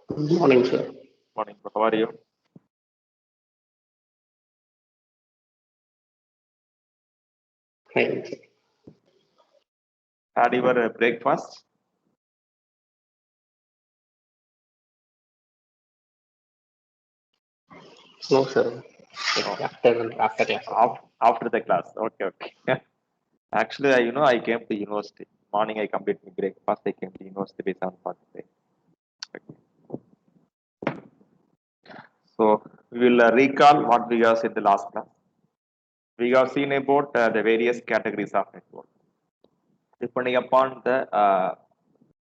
Good morning, sir. Morning, bro. How are you? Fine, sir. Had your breakfast? No, sir. Oh, After class. after the class. Okay, okay. Actually, I came to university. Morning, I complete my breakfast. I came to university by 7:45. So we will recall what we have seen in the last class. We have seen about the various categories of network, depending upon the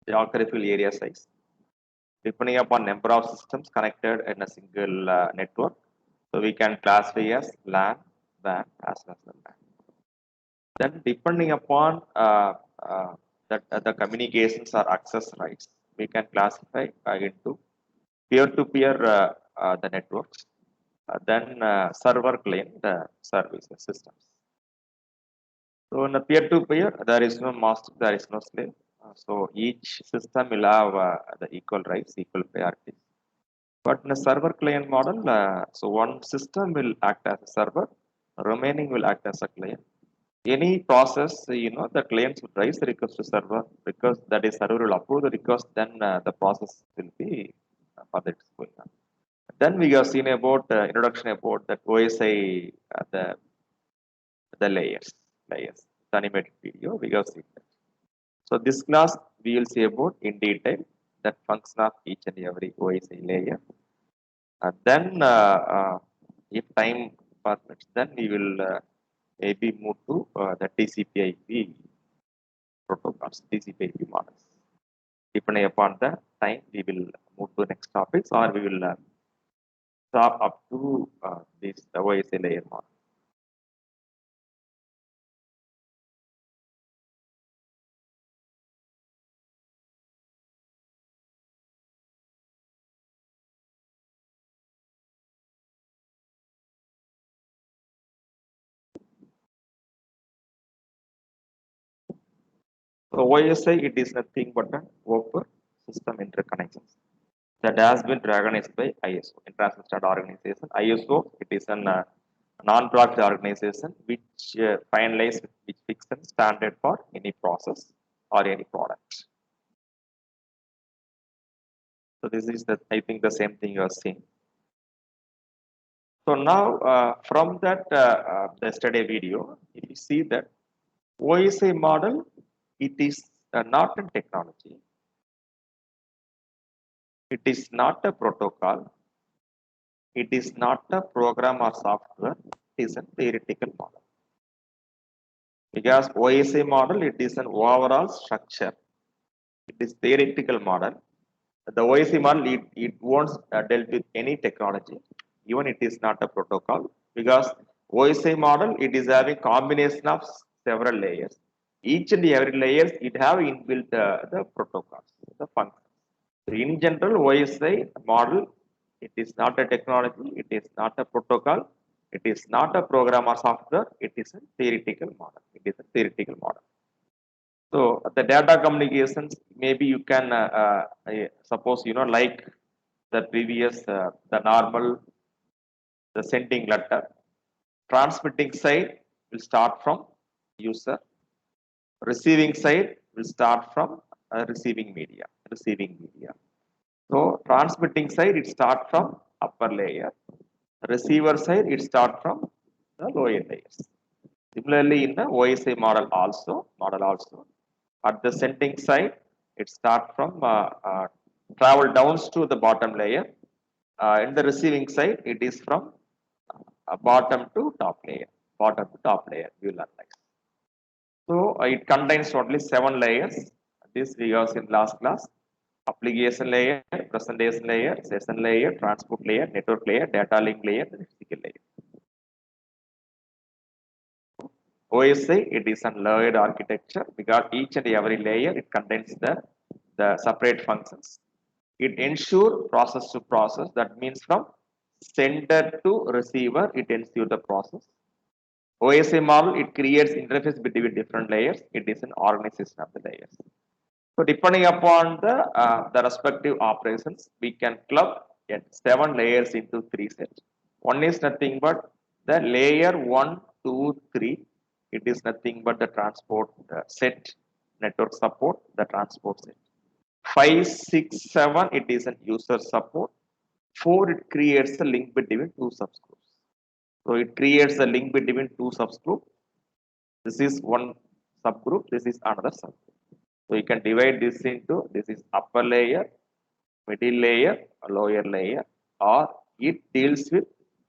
geographical area size, depending upon number of systems connected in a single network. So we can classify as LAN, WAN, as well as LAN. Then depending upon that the communications or access rights, we can classify into peer-to-peer the networks, then server client the services systems. So in a peer-to-peer, there is no master, there is no slave. So each system will have the equal rights, equal priorities. But in a server client model, so one system will act as a server, remaining will act as a client. Any process, the clients would raise the request to server because that is server will approve the request, then the process will be further it's going on. Then we have seen about introduction about that OSI, the layers, the animated video. We have seen that. So this class we will see about in detail that function of each and every OSI layer. Then, if time permits, then we will maybe move to the TCP/IP protocols, TCP/IP models. Depending upon the time, we will move to next topics, or we will stop up to this OSI layer model. So OSI, it is nothing but an open system interconnections that has been recognized by ISO, International Standard Organization. ISO, it is an non-profit organization which finalizes, which fixes standard for any process or any product. So this is the, I think the same thing you are seeing. So now from that yesterday video, if you see that OSI model, it is not a technology. It is not a protocol. It is not a program or software. It is a theoretical model. Because OSI model, it is an overall structure. It is theoretical model. The OSI model, it won't dealt with any technology. Even it is not a protocol. Because OSI model, it is having combination of several layers. Each and every layers, it have inbuilt the protocols, the functions. So in general, OSI model, it is not a technology, it is not a protocol, it is not a program or software, it is a theoretical model. It is a theoretical model. So the data communications, maybe you can suppose like the previous the normal the sending letter, transmitting side will start from user, receiving side will start from receiving media. So transmitting side it start from upper layer, receiver side it start from the lower layers. Similarly, in the OSI model also, at the sending side, it start from travel downs to the bottom layer. In the receiving side, it is from bottom to top layer, you learn next. So it contains totally 7 layers. This we have in last class. Application layer, presentation layer, session layer, transport layer, network layer, data link layer, and physical layer. OSI, it is a layered architecture because each and every layer it contains the separate functions. It ensures process to process. That means from sender to receiver, it ensures the process. OSI model, it creates interface between different layers. It is an organization of the layers. So depending upon the respective operations, we can club 7 layers into 3 sets. One is nothing but the layer 1, 2, 3. It is nothing but the transport set, network support, the transport set. 5, 6, 7, it is an user support. 4, it creates a link between two subgroups. So it creates a link between two subgroups. This is one subgroup, this is another subgroup. So you can divide this into, this is upper layer, middle layer, lower layer, or it deals with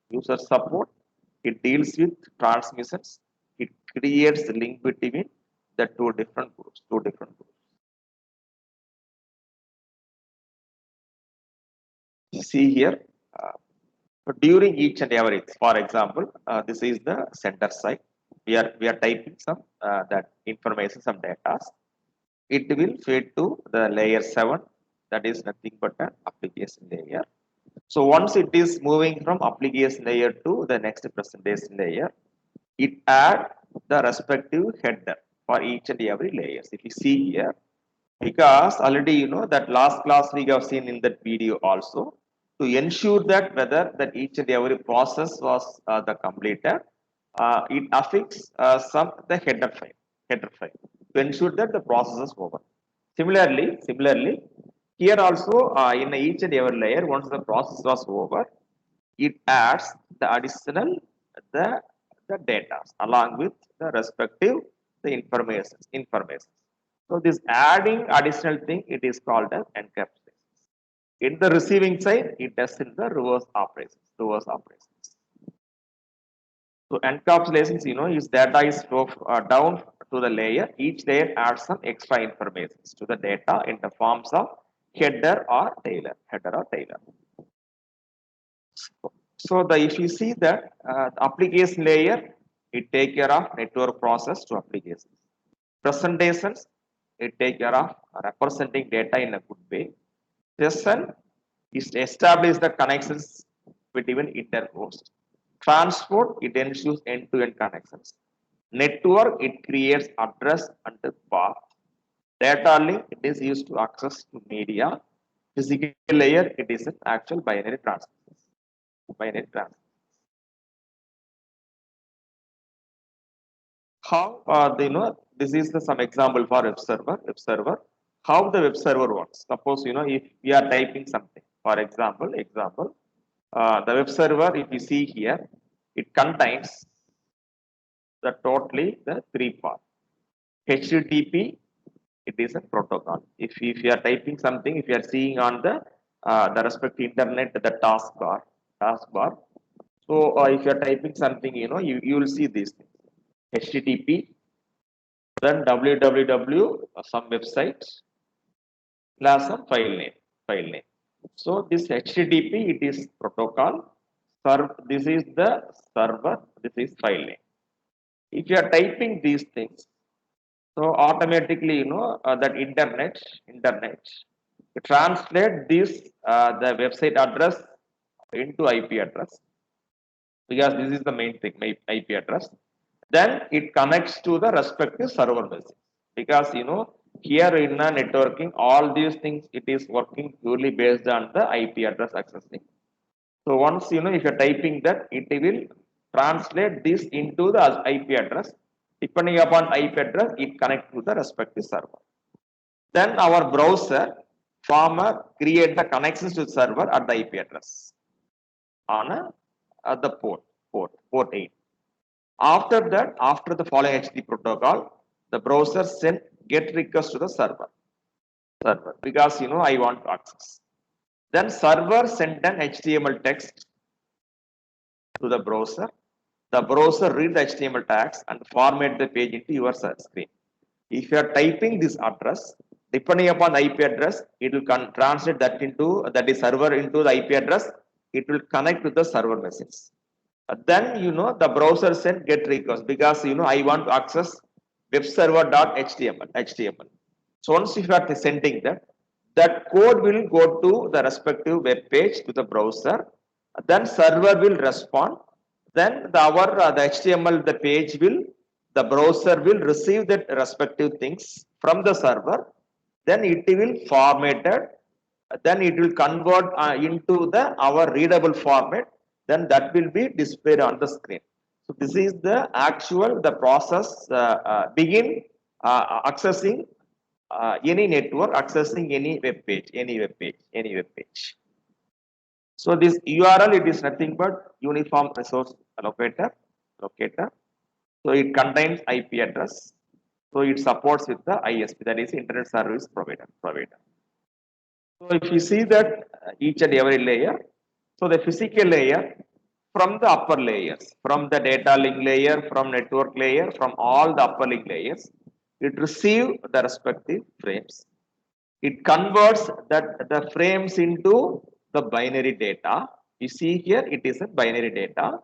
user support, it deals with transmissions, it creates the link between the two different groups. See here, during each and every, for example, this is the center side. We are typing some that information, some data. It will feed to the layer 7, that is nothing but an application layer. So once it is moving from application layer to the next presentation layer, it add the respective header for each and every layers. If you see here, because already you know that last class we have seen in that video also, to ensure that whether that each and every process was the completed, it affixes some the header file to ensure that the process is over. Similarly, here also in each and every layer, once the process was over, it adds the additional the the data along with the respective the information. So this adding additional thing, it is called as encapsulation. In the receiving side, it does in the reverse operations. So encapsulations, you know, is data is down to the layer. Each layer adds some extra information to the data in the forms of header or tailor. So the if you see that the application layer, it take care of network process to applications. Presentations, it take care of representing data in a good way. Session is to establish the connections between interhost. Transport, it ensures end-to-end connections. Network, it creates address and the path. Data link, it is used to access to media. Physical layer, it is an actual binary transfer. How you know, this is some example for web server, how the web server works. Suppose you know, if we are typing something, for example, the web server, if you see here, it contains the totally the three parts. HTTP, it is a protocol. If you are typing something, if you are seeing on the respective internet, the taskbar. So if you are typing something, you know, you will see these things. HTTP, then www, some websites, plus some file name. So this HTTP, it is protocol. This is the server. This is file name. If you are typing these things, so automatically you know that internet translate this the website address into IP address, because this is the main thing, my IP address. Then it connects to the respective server message, because you know here in a networking, all these things it is working purely based on the IP address accessing. So once you know, if you're typing that, it will translate this into the IP address. Depending upon IP address, it connects to the respective server. Then our browser farmer create the connections to the server at the IP address on at the port 8. After that, after the following HTTP protocol, the browser send get request to the server, because you know I want to access. Then server send an HTML text to the browser. The browser read the HTML tags and format the page into your screen. If you are typing this address, depending upon the IP address, it will translate that into that is server into the IP address. It will connect to the server message. Then you know the browser send get request, because you know I want to access web server.html. So once you are sending that, that code will go to the respective web page to the browser. Then server will respond. Then the HTML, the page will, the browser will receive that respective things from the server. then it will formatted, then it will convert into our readable format, then that will be displayed on the screen. So this is the actual the process begin accessing any network, accessing any web page, any web page. So this URL, it is nothing but uniform resource locator. So it contains IP address. So it supports with the ISP, that is Internet Service Provider. So if you see that each and every layer, so the physical layer from the upper layers, from the data link layer, from network layer, from all the upper link layers, it receives the respective frames. It converts the frames into the binary data. You see here, it is a binary data.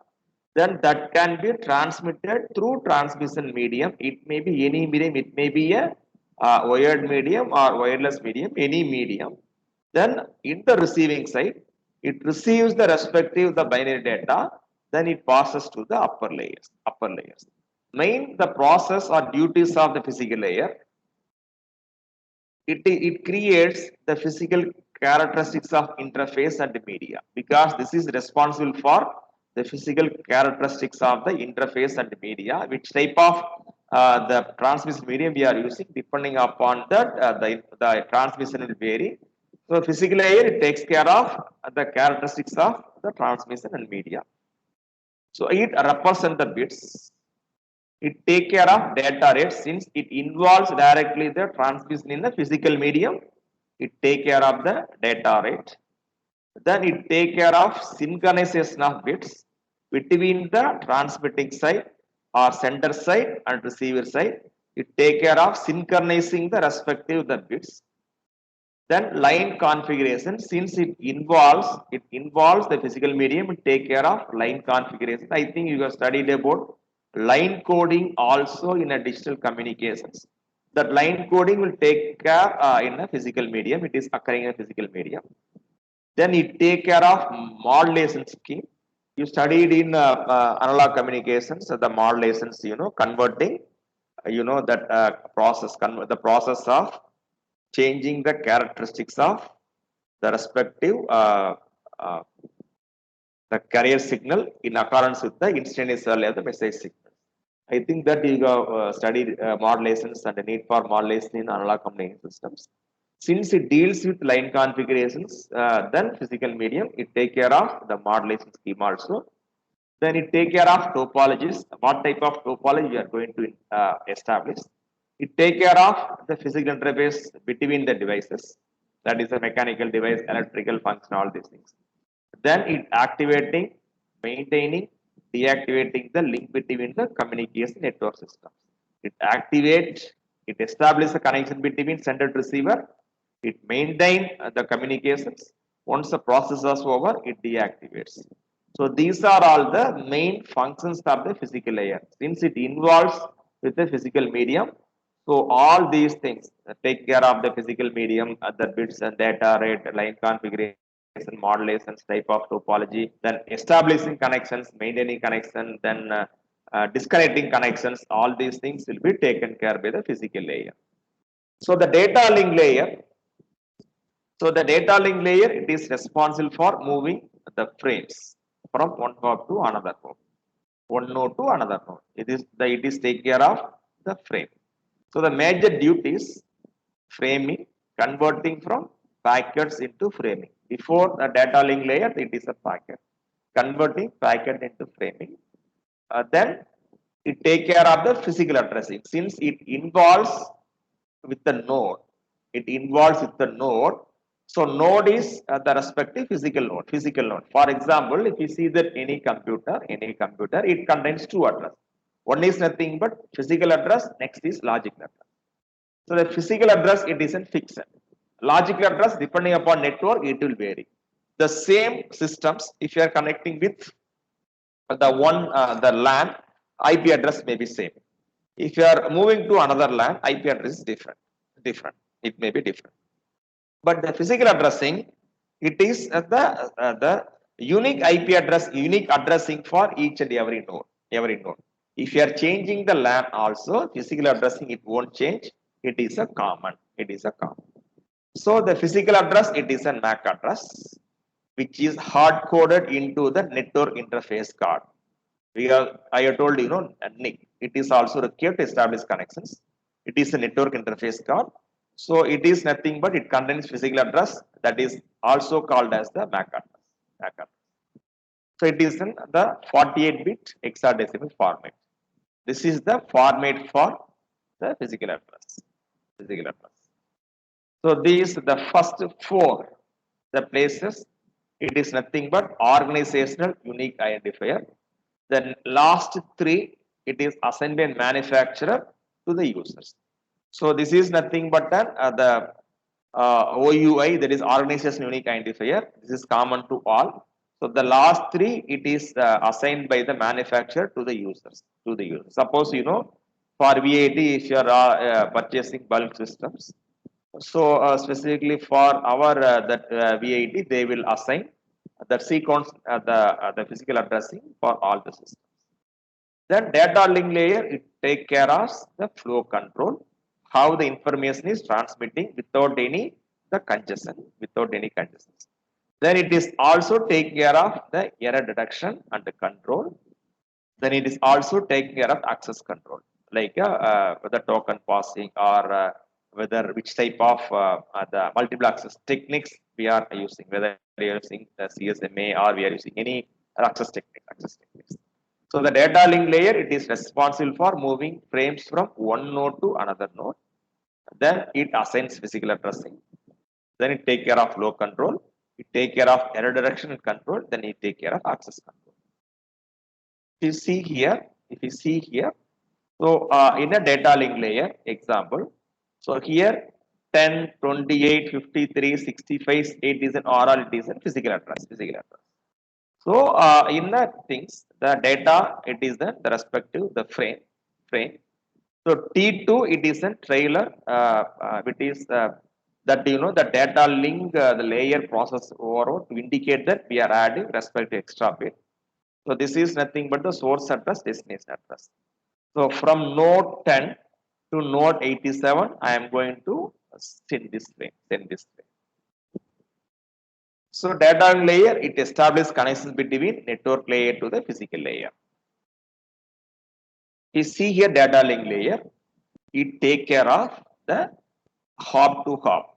Then that can be transmitted through transmission medium. It may be any medium. It may be a wired medium or wireless medium, any medium. Then in the receiving side, it receives the respective the binary data. Then it passes to the upper layers. Main the process or duties of the physical layer. It creates the physical characteristics of interface and media, because this is responsible for the physical characteristics of the interface and media, which type of the transmission medium we are using depending upon the transmission will vary. So physical layer, it takes care of the characteristics of the transmission and media. So it represents the bits. It take care of data rate since it involves directly the transmission in the physical medium. It take care of the data rate. Then it take care of synchronization of bits between the transmitting side or sender side and receiver side. It take care of synchronizing the respective the bits. Then line configuration, since it involves the physical medium, it take care of line configuration. I think you have studied about line coding also in a digital communications. That line coding will take care in a physical medium. It is occurring in a physical medium. Then it take care of modulation scheme. You studied in analog communications, the modulations, converting, that the process of changing the characteristics of the respective uh, the carrier signal in accordance with the instantaneous value of the message signal. I think that you have studied modulations and the need for modulation in analog communication systems. Since it deals with line configurations, then physical medium, it take care of the modulation scheme also. Then it take care of topologies, what type of topology you are going to establish. It take care of the physical interface between the devices, that is a mechanical device, electrical function, all these things. Then it activating, maintaining, deactivating the link between the communication network systems. It activates, it establishes a connection between sender and receiver. It maintains the communications. Once the process is over, it deactivates. So these are all the main functions of the physical layer. Since it involves with the physical medium, so all these things take care of the physical medium, the bits and data rate, line configuration, modulations, type of topology, then establishing connections, maintaining connection, then disconnecting connections. All these things will be taken care by the physical layer. So the data link layer. So the data link layer, it is responsible for moving the frames from one hop to another hop, one node to another node. It is take care of the frame. So the major duties: framing, converting from packets into framing. Before the data link layer, it is a packet. Converting packet into framing. Then it take care of the physical addressing. Since it involves with the node, so node is the respective physical node. For example, if you see that any computer, it contains two addresses. One is nothing but physical address, next is logical address. So the physical address, it isn't fixed. Logical address, depending upon network, it will vary. The same systems, if you are connecting with the LAN, IP address may be same. If you are moving to another LAN, IP address is different. It may be different. But the physical addressing, it is the unique IP address, unique addressing for each and every node. If you are changing the LAN also, physical addressing, it won't change. It is a common. So the physical address, it is a MAC address, which is hard coded into the network interface card. I have told you, NIC. It is also required to establish connections. It is a network interface card. So it is nothing but it contains physical address that is also called as the MAC address. MAC address. So it is in the 48-bit hexadecimal format. This is the format for the physical address. Physical address. So these the first four the places, it is nothing but organizational unique identifier. The last three, it is assigned by manufacturer to the users. So this is nothing but the OUI, that is organization unique identifier. This is common to all. So the last three, it is assigned by the manufacturer to the users. Suppose for VAT, if you are purchasing bulk systems, so specifically for our that VAT, they will assign the sequence the physical addressing for all the systems. Then data link layer, it take care of the flow control, how the information is transmitting without any the congestion, without any congestion. Then it is also take care of the error detection and the control. Then it is also taking care of access control, like the token passing or whether which type of the multiple access techniques we are using, whether we are using the CSMA or we are using any access techniques. So the data link layer, it is responsible for moving frames from one node to another node. Then it assigns physical addressing. Then it take care of flow control. It take care of error detection and control. Then it take care of access control. If you see here, so in a data link layer example, so here 10, 28, 53, 65, 8 is an oral, it is a physical address. So in the things, the data, it is the respective the frame. So T2, it is a trailer, it is that the data link the layer process overall to indicate that we are adding respective extra bit. So this is nothing but the source address, destination address. So from node 10 to node 87, I am going to send this frame. So data layer, it establishes connections between network layer to the physical layer. You see here data link layer, it take care of the hop to hop.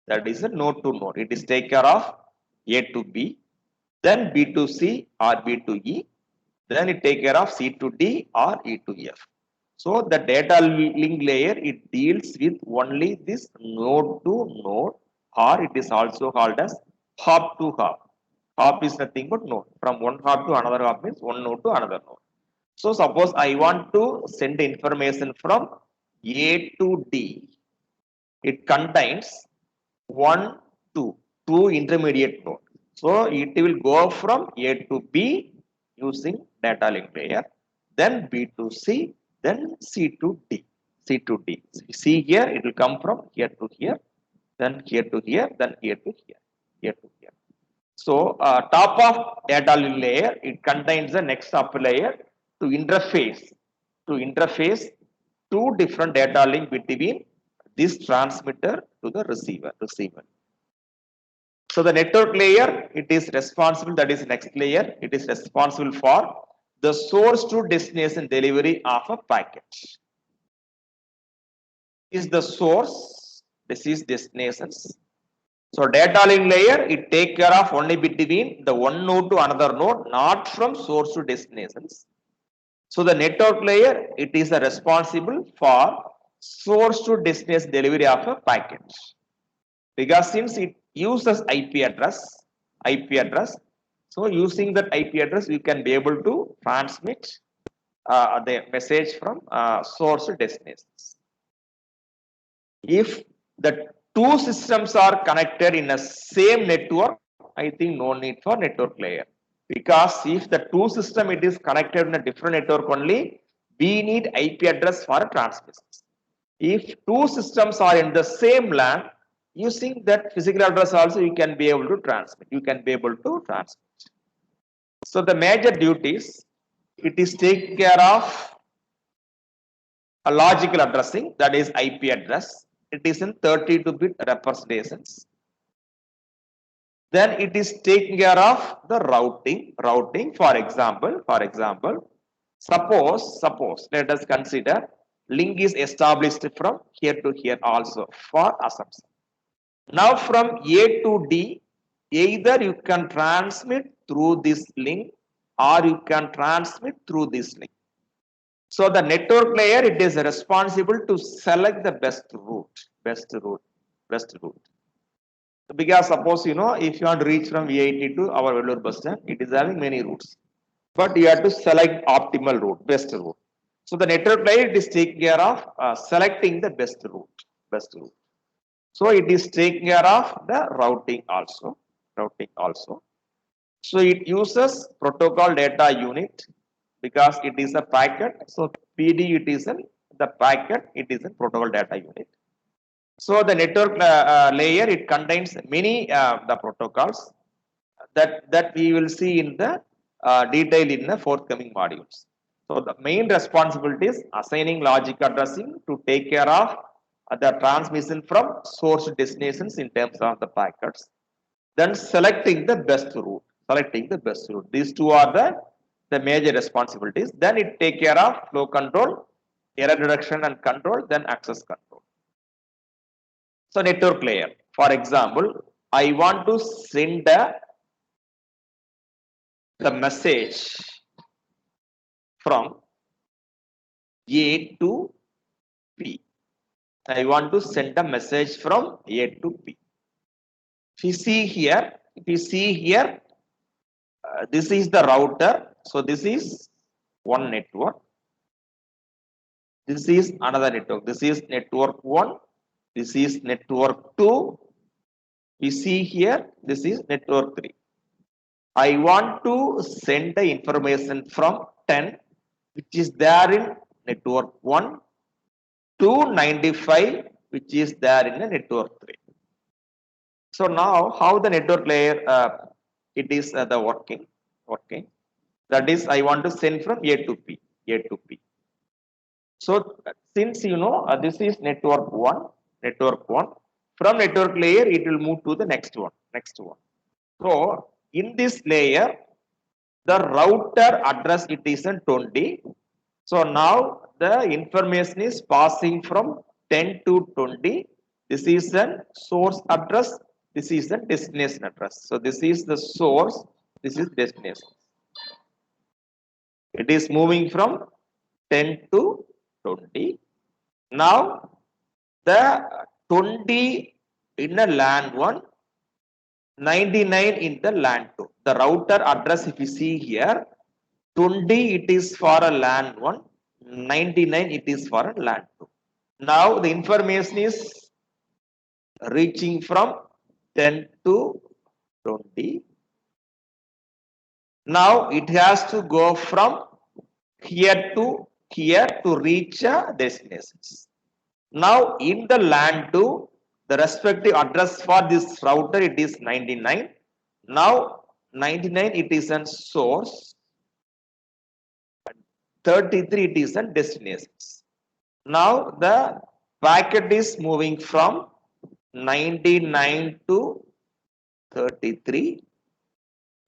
That is a node to node. It is take care of A to B, then B to C or B to E, then it take care of C to D or E to F. So the data link layer, it deals with only this node to node, or it is also called as hop to hop. Hop is nothing but node. From one hop to another hop means one node to another node. So suppose I want to send information from A to D. It contains two intermediate nodes. So it will go from A to B using data link layer, then B to C, then C to D. So you see here, it will come from here to here, then here to here, then here to here to here. So top of data link layer, it contains the next upper layer to interface two different data link between this transmitter to the receiver. So the network layer, it is responsible, that is next layer, it is responsible for the source to destination delivery of a packet. This is the source, this is destinations. So data link layer, it take care of only between the one node to another node, not from source to destinations. So the network layer, it is responsible for source to destination delivery of a packet. Because since it uses IP address, so using that IP address, we can be able to transmit the message from source to destinations. If the two systems are connected in a same network, I think no need for network layer. Because if the two system it is connected in a different network only, we need IP address for transmissions. If two systems are in the same LAN, using that physical address also you can be able to transmit. So the major duties, it is take care of a logical addressing, that is IP address. it is in 32-bit representations. Then it is taking care of the routing. For example, suppose let us consider link is established from here to here also for assumption. Now from A to D, either you can transmit through this link or you can transmit through this link. So the network layer, it is responsible to select the best route. Because suppose if you want to reach from VIT to our Vellore bus stand, it is having many routes. But you have to select optimal route, best route. So the network layer, it is taking care of selecting the best route. So it is taking care of the routing also. So it uses protocol data unit because it is a packet. So PD, it is the packet, it is a protocol data unit. So the network layer, it contains many the protocols that we will see in the detail in the forthcoming modules. So the main responsibility is assigning logic addressing to take care of the transmission from source to destinations in terms of the packets. Then selecting the best route. These two are the major responsibilities. Then it take care of flow control, error reduction and control, then access control. So network layer. For example, I want to send the message from A to P. I want to send a message from A to P. If you see here, this is the router. So this is one network. This is another network. This is network 1. This is network 2. We see here, this is network 3. I want to send the information from 10, which is there in network 1, to 95, which is there in the network 3. So now, how the network layer it is the working. That is, I want to send from A to P. So since this is network 1. From network layer, it will move to the next one. So in this layer, the router address, it is in 20. So now the information is passing from 10 to 20. This is the source address. This is the destination address. So this is the source. This is destination. It is moving from 10 to 20. Now the 20 in the LAN 1, 99 in the LAN 2. The router address, if you see here, 20 it is for a LAN 1, 99 it is for a LAN 2. Now the information is reaching from 10 to 20. Now it has to go from here to reach destinations. Now in the LAN 2, the respective address for this router, it is 99. Now 99 it is a source, 33 it is a destinations. Now the packet is moving from 99 to 33.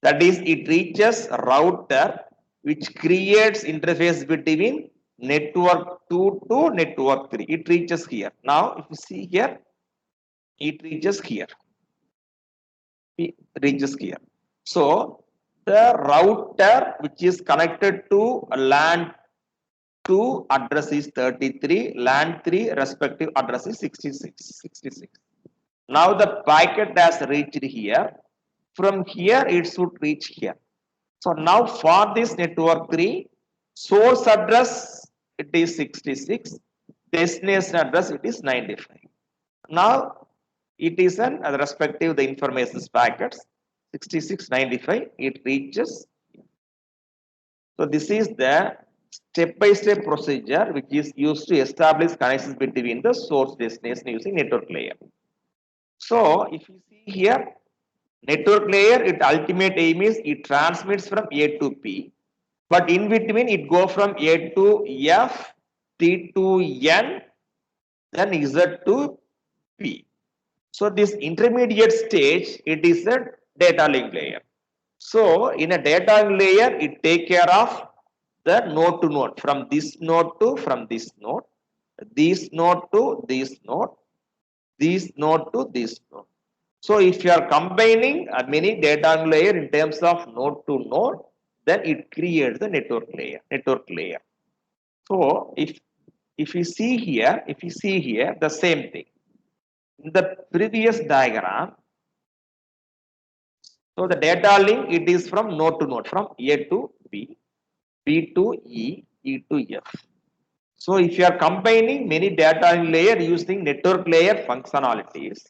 That is, it reaches router which creates interface between network 2 to network 3. It reaches here. Now if you see here, it reaches here. So the router which is connected to LAN 2 address is 33, LAN 3 respective address is 66. Now the packet has reached here. From here it should reach here. So now for this network 3, source address it is 66, destination address it is 95. Now it is an respective the information packets 66, 95, it reaches. So this is the step-by-step procedure which is used to establish connections between the source destination using network layer. So if you see here, network layer, its ultimate aim is it transmits from A to P, but in between it go from A to F, T to N, then Z to P. So this intermediate stage, it is a data link layer. So in a data link layer, it take care of the node to node, from this node to from this node, this node to this node, this node to this node. So if you are combining a many data link layer in terms of node to node, then it creates the network layer. So if you see here the same thing. In the previous diagram, so the data link, it is from node to node, from A to B, B to E, E to F. So if you are combining many data link layer using network layer functionalities,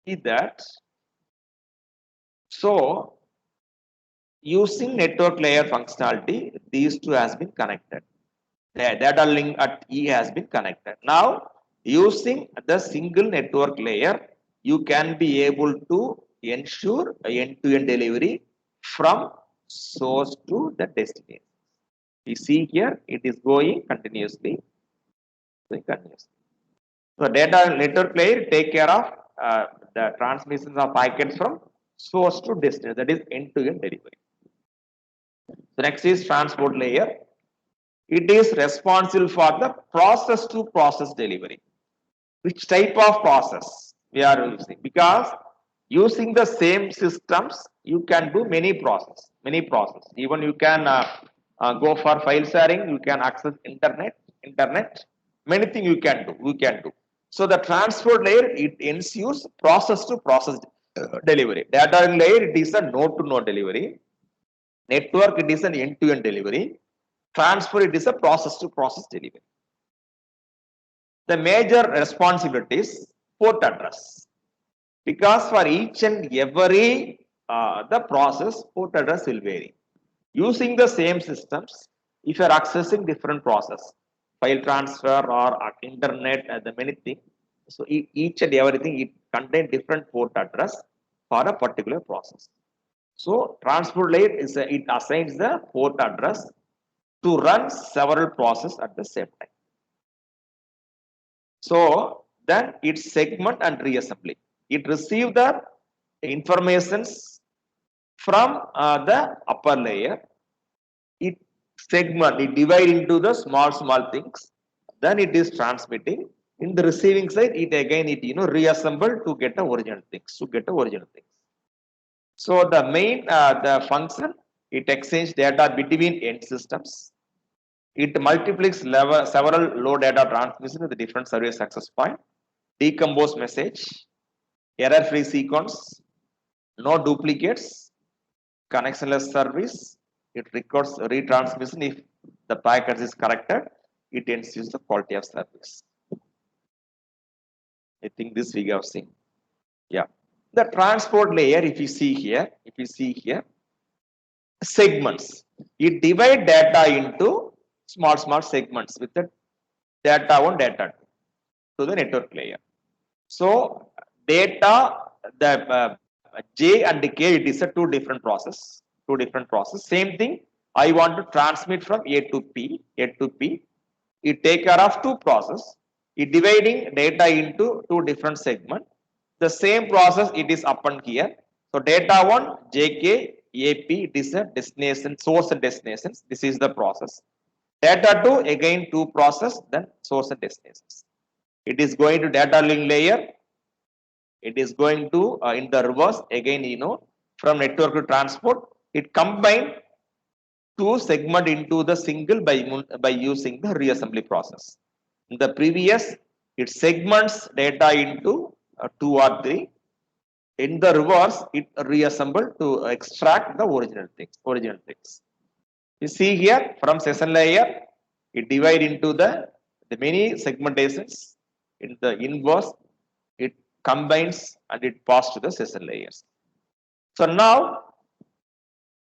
see that. So using network layer functionality, these two has been connected. The data link at E has been connected. Now, using the single network layer, you can be able to ensure end-to-end delivery from source to the destination. You see here, it is going continuously. So, data network layer take care of the transmissions of packets from source to destination. That is end-to-end delivery. The next is transport layer. It is responsible for the process to process delivery. Which type of process we are using? Because using the same systems, you can do many process. Even you can go for file sharing, you can access internet, many things you can do. So the transport layer, it ensures process to process delivery. Data layer, it is a node to node delivery. Network, it is an end to end delivery. Transport, it is a process to process delivery. The major responsibilities, port address, because for each and every the process, port address will vary. Using the same systems, if you are accessing different process, file transfer or internet and the many things, so each and everything, it contains different port address for a particular process. So transport layer is it assigns the port address to run several processes at the same time. So then it segment and reassembly. It receive the informations from the upper layer. It segment, it divide into the small things. Then it is transmitting. In the receiving side, it again reassemble to get the original things. So the main the function, it exchange data between end systems. It multiplies several low data transmission with the different service access point, decompose message, error-free sequence, no duplicates, connectionless service. It records retransmission if the packet is corrected. It ensures the quality of service. I think this we have seen. Yeah. The transport layer, if you see here, segments. It divide data into small segments with the data 1, data 2 to the network layer. So data, the J and K, it is a two different process. Same thing. I want to transmit from A to P. It take care of two process. It dividing data into two different segments. The same process it is upon here. So data 1, JK, AP, it is a destination, source and destinations. This is the process. Data 2, again two process, then source and destinations. It is going to data link layer. It is going to in the reverse again, from network to transport. It combined two segment into the single by using the reassembly process. In the previous, it segments data into 2 or 3. In the reverse, it reassembled to extract the original things. You see here from session layer, it divide into the many segmentations. In the inverse, it combines and it passes to the session layers. So now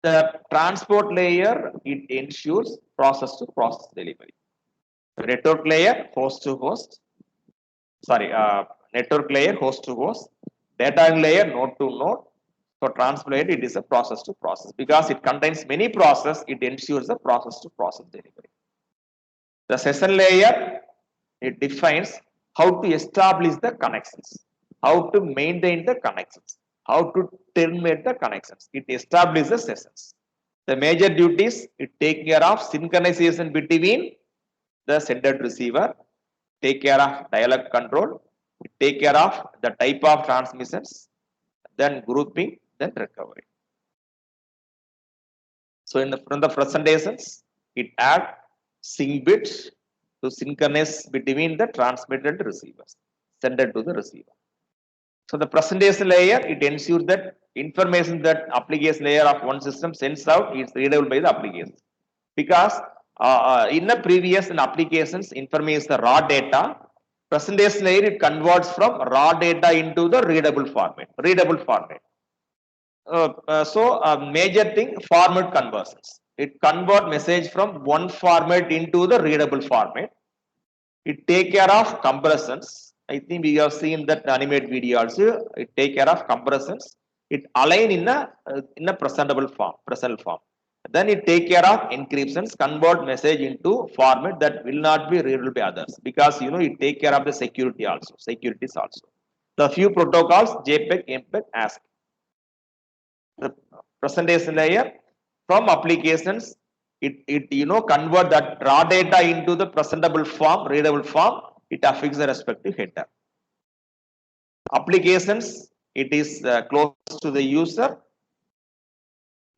the transport layer, it ensures process to process delivery. The network layer, host to host. Network layer, host to host. Data layer, node to node. So transport layer, it is a process to process. Because it contains many processes, it ensures the process to process delivery. The session layer, it defines how to establish the connections, how to maintain the connections, how to terminate the connections. It establishes the sessions. The major duties, it take care of synchronization between the sender and receiver, take care of dialog control, it take care of the type of transmissions, then grouping, then recovery. So from the presentations, it add sync bits to synchronize between the transmitter and receivers, sender to the receiver. So the presentation layer, it ensures that information that application layer of one system sends out is readable by the application. Because in the previous applications, information is the raw data. Presentation layer, it converts from raw data into the readable format. Major thing, format conversions. It convert message from one format into the readable format. It take care of compressions. I think we have seen that animated video also. It take care of compressions. It align in a presentable form, present form. Then it take care of encryptions, convert message into format that will not be readable by others, because it take care of the securities also. The few protocols, JPEG, MPEG, ASCII. The presentation layer from applications, it convert that raw data into the presentable form, readable form. It affixes the respective header. Applications, it is close to the user.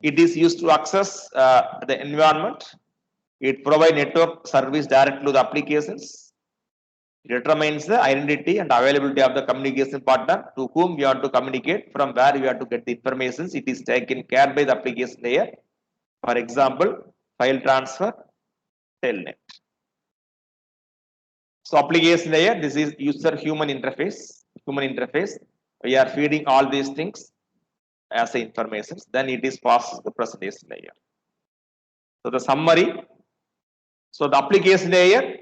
It is used to access the environment. It provides network service directly to the applications. It determines the identity and availability of the communication partner to whom we have to communicate, from where we have to get the information. It is taken care by the application layer. For example, file transfer, telnet. So application layer, this is user human interface. We are feeding all these things as information. Then it is passed to the presentation layer. So the summary. So the application layer,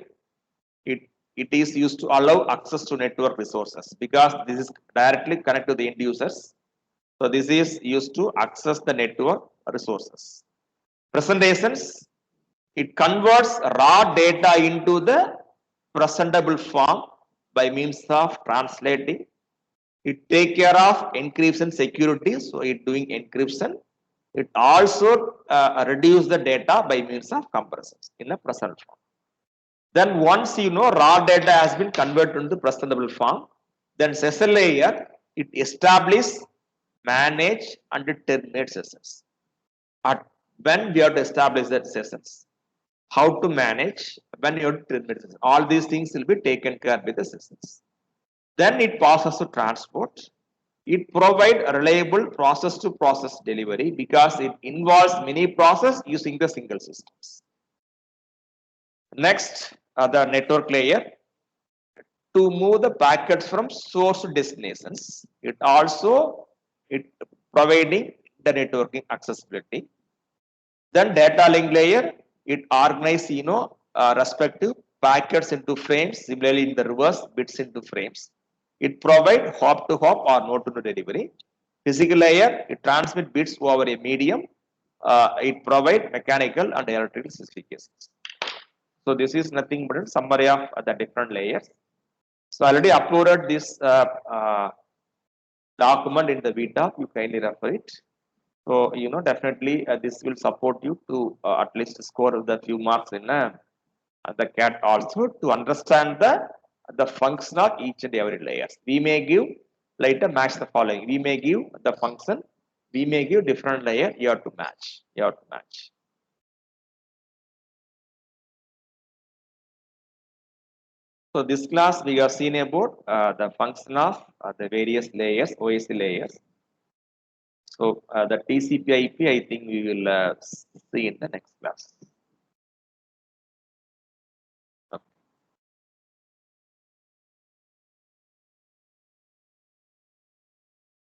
it is used to allow access to network resources, because this is directly connected to the end users. So this is used to access the network resources. Presentations, it converts raw data into the presentable form by means of translating. It take care of encryption security, so it doing encryption. It also reduce the data by means of compressions in a present form. Then once raw data has been converted into presentable form, then session layer, it establish, manage, and terminate sessions. At when we have to establish that sessions, how to manage, when you have to terminate sessions, all these things will be taken care with the sessions. Then it passes to transport. It provides reliable process-to-process delivery, because it involves many processes using the single systems. Next, the network layer. To move the packets from source to destinations, it providing the networking accessibility. Then data link layer, it organizes respective packets into frames, similarly in the reverse, bits into frames. It provides hop to hop or node to node delivery. Physical layer, it transmits bits over a medium. It provides mechanical and electrical specifications. So this is nothing but a summary of the different layers. So I already uploaded this document in the VTalk. You kindly refer it. So definitely this will support you to at least score the few marks in the CAT also, to understand the function of each and every layers. We may give later match the following. We may give the function. We may give different layer. You have to match. So this class we have seen about the function of the various layers, OSC layers. So the TCP/IP, I think we will see in the next class.